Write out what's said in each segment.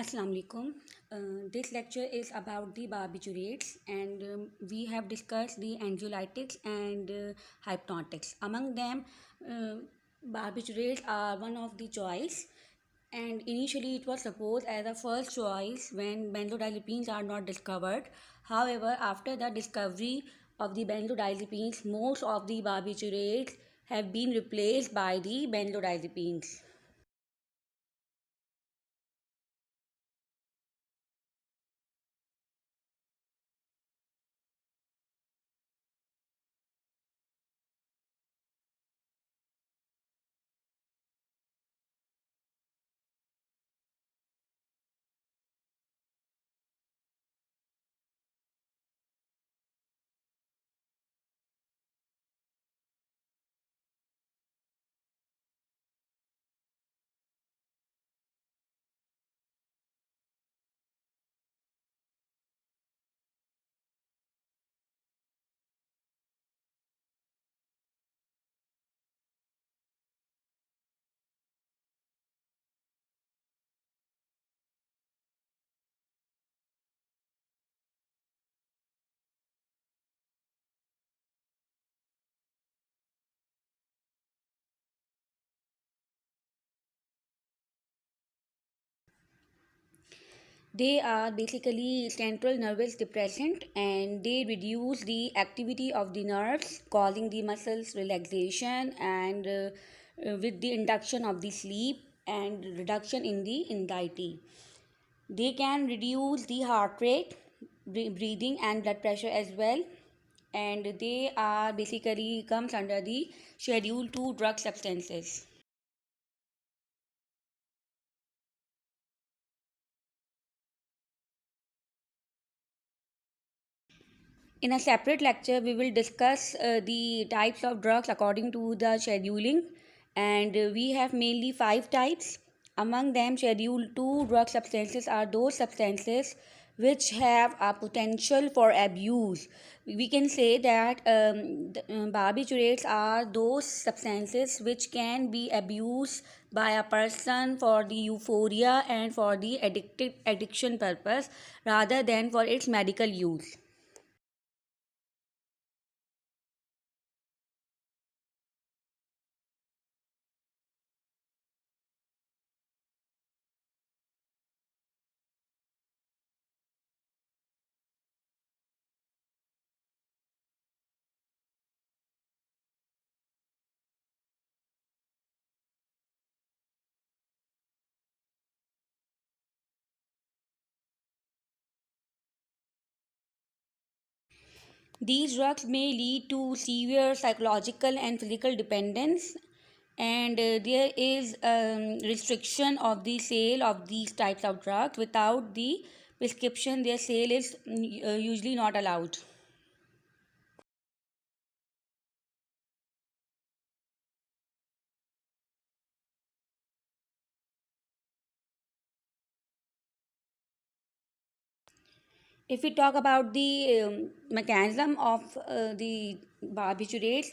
Assalamu alaikum. This lecture is about the barbiturates, and we have discussed the anxiolytics and hypnotics. Among them, uh, barbiturates are one of the choice, and initially it was supposed as a first choice when benzodiazepines are not discovered. However, after the discovery of the benzodiazepines, most of the barbiturates have been replaced by the benzodiazepines. They are basically central nervous depressant and they reduce the activity of the nerves, causing the muscles relaxation and with the induction of the sleep and reduction in the anxiety. They can reduce the heart rate, breathing and blood pressure as well. And they are basically comes under the schedule 2 drug substances. In a separate lecture, we will discuss the types of drugs according to the scheduling, and we have mainly five types. Among them, Schedule 2 drug substances are those substances which have a potential for abuse. We can say that barbiturates are those substances which can be abused by a person for the euphoria and for the addiction purpose rather than for its medical use. These drugs may lead to severe psychological and physical dependence, and there is restriction of the sale of these types of drugs. Without the prescription, their sale is usually not allowed. If we talk about the mechanism of the barbiturates,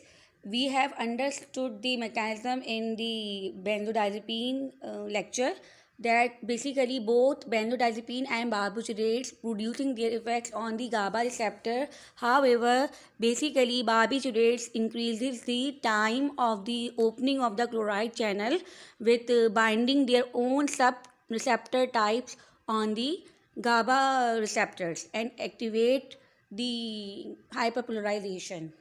we have understood the mechanism in the benzodiazepine lecture that basically both benzodiazepine and barbiturates producing their effects on the GABA receptor. However, basically barbiturates increases the time of the opening of the chloride channel with binding their own sub receptor types on the GABA receptors and activate the hyperpolarization.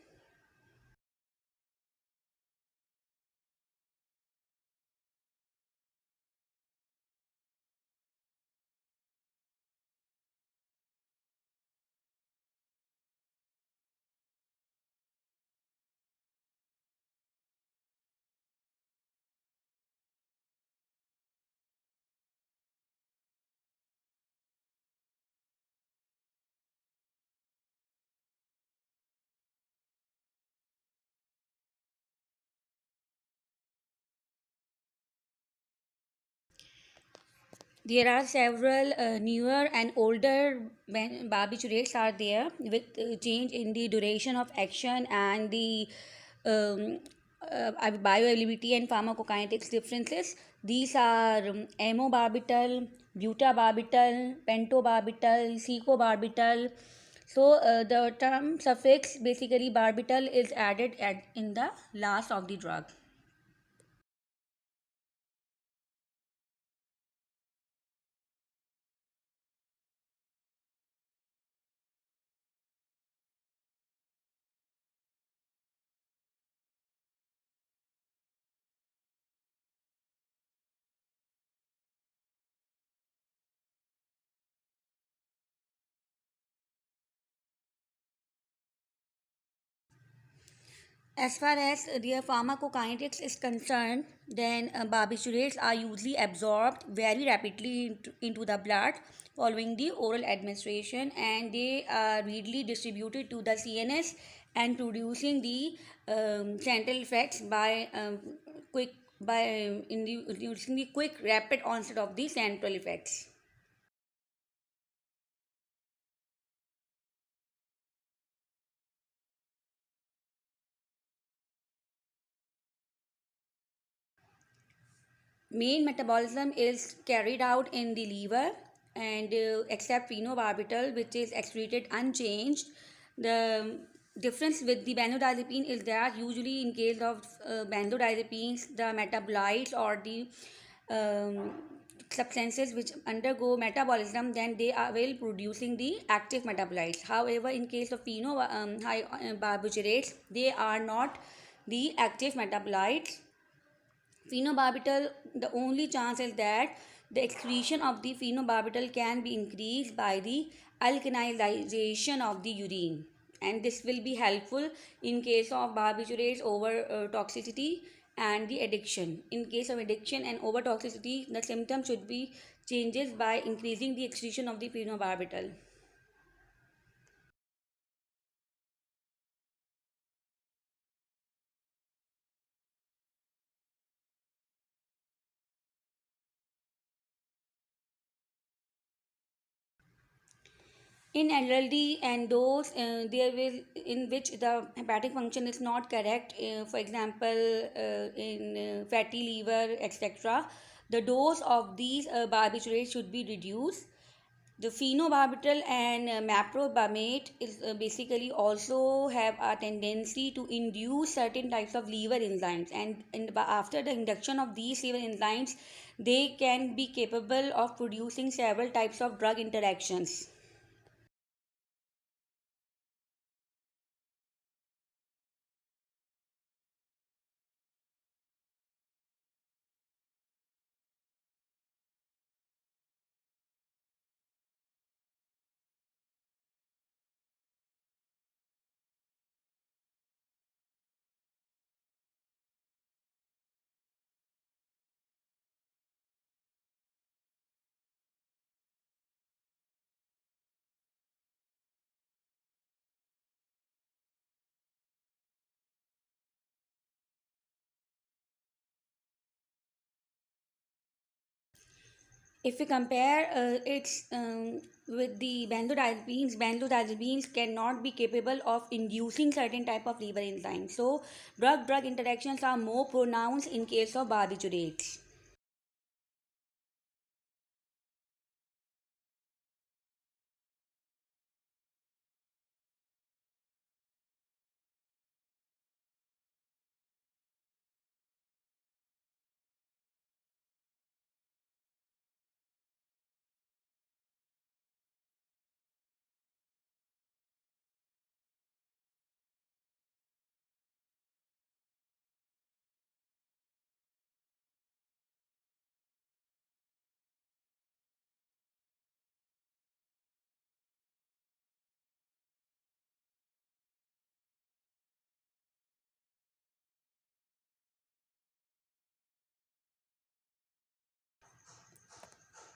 There are several newer and older barbiturates are there with change in the duration of action and the um, bioavailability and pharmacokinetics differences. These are amobarbital, butabarbital, pentobarbital, secobarbital. So the term suffix basically barbital is added in the last of the drug. As far as their pharmacokinetics is concerned, then barbiturates are usually absorbed very rapidly into the blood following the oral administration, and they are readily distributed to the CNS and producing the central effects by quick by inducing the quick rapid onset of the central effects. Main metabolism is carried out in the liver, and except phenobarbital, which is excreted unchanged. The difference with the benzodiazepine is that usually in case of benzodiazepines, the metabolites or the um, substances which undergo metabolism, then they are well producing the active metabolites. However, in case of barbiturates, they are not the active metabolites. Phenobarbital, the only chance is that the excretion of the phenobarbital can be increased by the alkalization of the urine, and this will be helpful in case of barbiturates over toxicity and the addiction. In case of addiction and over toxicity, the symptom should be changes by increasing the excretion of the phenobarbital. In elderly and those there will in which the hepatic function is not correct, for example in fatty liver, etc., the dose of these barbiturates should be reduced. The phenobarbital and maprobamate is basically also have a tendency to induce certain types of liver enzymes, and after the induction of these liver enzymes, they can be capable of producing several types of drug interactions. If we compare its with the benzodiazepines cannot be capable of inducing certain type of liver enzymes. So drug-drug interactions are more pronounced in case of barbiturates.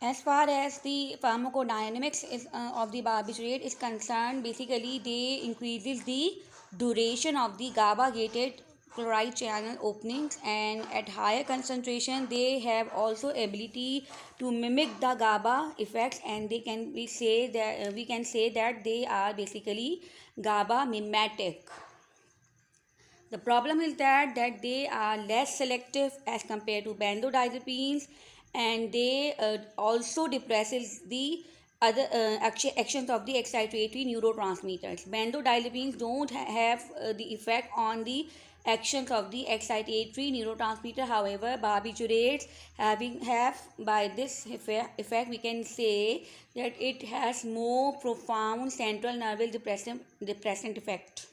As far as the pharmacodynamics of the barbiturate is concerned, basically they increases the duration of the GABA-gated chloride channel openings, and at higher concentration they have also ability to mimic the GABA effects, and they can we can say that they are basically GABA mimetic. The problem is that they are less selective as compared to benzodiazepines, and they also depresses the other actions of the excitatory neurotransmitters. Benzodiazepines don't have the effect on the actions of the excitatory neurotransmitter. However, barbiturates have by this effect we can say that it has more profound central nervous depressant effect.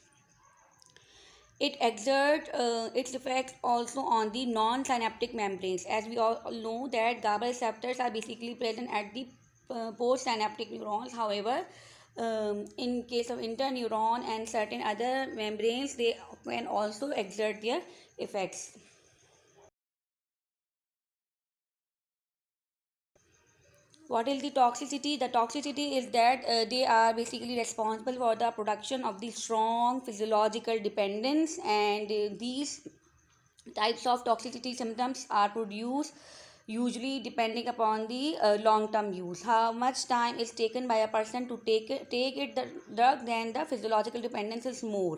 It exerts its effects also on the non-synaptic membranes. As we all know that GABA receptors are basically present at the postsynaptic neurons. However, in case of interneuron and certain other membranes, they can also exert their effects. What is the toxicity? The toxicity is that they are basically responsible for the production of the strong physiological dependence, and these types of toxicity symptoms are produced usually depending upon the long-term use. How much time is taken by a person to take it the drug, then the physiological dependence is more.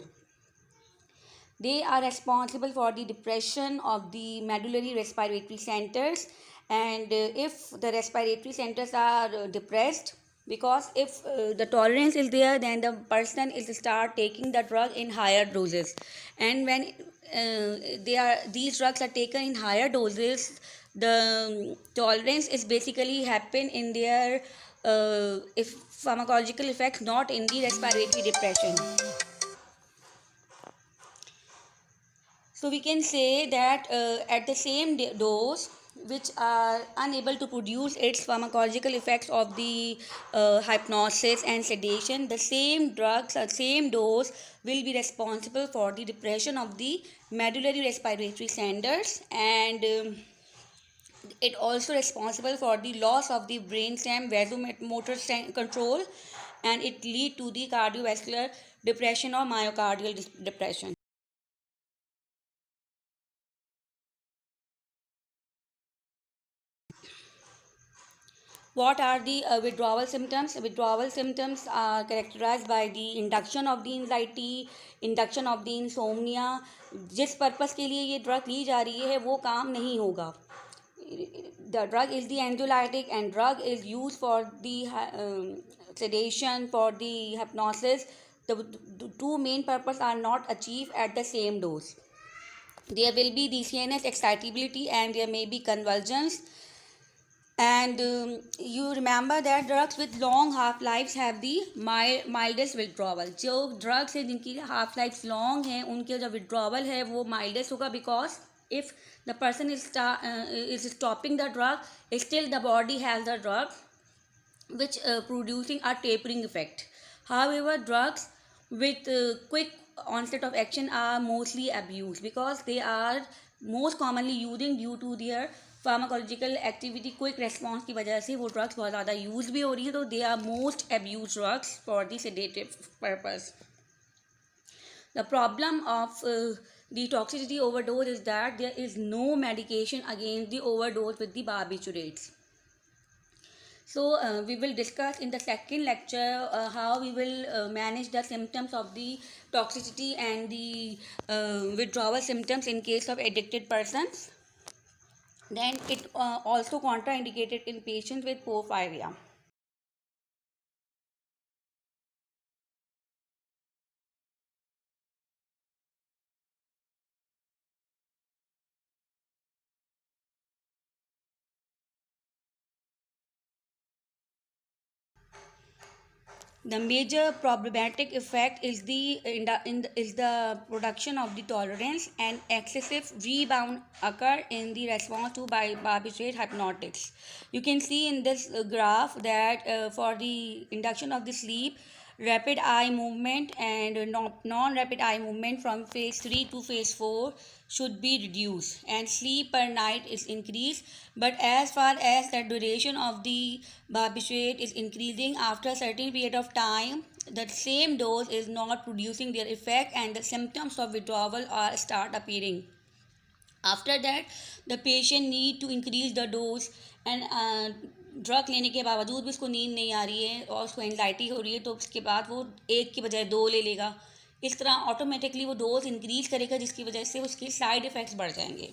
They are responsible for the depression of the medullary respiratory centers, and if the respiratory centers are depressed, because if the tolerance is there, then the person is start taking the drug in higher doses, and when these drugs are taken in higher doses, the tolerance is basically happen in their if pharmacological effects, not in the respiratory depression. So we can say that at the same dose, which are unable to produce its pharmacological effects of the hypnosis and sedation, the same drugs or same dose will be responsible for the depression of the medullary respiratory centers, and it also responsible for the loss of the brainstem vasomotor control, and it lead to the cardiovascular depression or myocardial depression. What are the withdrawal symptoms? Withdrawal symptoms are characterized by the induction of the anxiety, induction of the insomnia. जिस purpose के लिए ये drug ली जा रही है वो काम नहीं होगा. The drug is the anxiolytic, and drug is used for the sedation, for the hypnosis. The two main purposes are not achieved at the same dose. There will be the CNS excitability, and there may be convulsions, and you remember that drugs with long half lives have the mildest withdrawal. जो drugs है जिनकी half lives long है उनके जो withdrawal है वो mildest होगा, because if the person is stopping the drug, still the body has the drug, which producing a tapering effect. However, drugs with quick onset of action are mostly abused, because they are most commonly using due to their pharmacological activity quick response की वजह से वो drugs बहुत ज़्यादा use भी हो रही है, तो they are most abuse drugs for the sedative purpose. The problem of the toxicity overdose is that there is no medication against the overdose with the barbiturates. So we will discuss in the second lecture how we will manage the symptoms of the toxicity and the withdrawal symptoms in case of addicted persons. Then it also contraindicated in patients with porphyria. The major problematic effect is the production of the tolerance, and excessive rebound occur in the response to barbiturate hypnotics. You can see in this graph that for the induction of the sleep, rapid eye movement and non-rapid eye movement from phase 3 to phase 4 should be reduced, and sleep per night is increased. But as far as the duration of the barbiturate is increasing, after a certain period of time the same dose is not producing their effect, and the symptoms of withdrawal are start appearing. After that the patient need to increase the dose, and drug लेने के बावजूद भी उसको नींद नहीं आ रही है और उसको एंग्जाइटी हो रही है, तो उसके बाद वो एक की बजाय दो ले लेगा. इस तरह ऑटोमेटिकली वो डोज इंक्रीज करेगा, जिसकी वजह से उसके साइड इफ़ेक्ट्स बढ़ जाएंगे.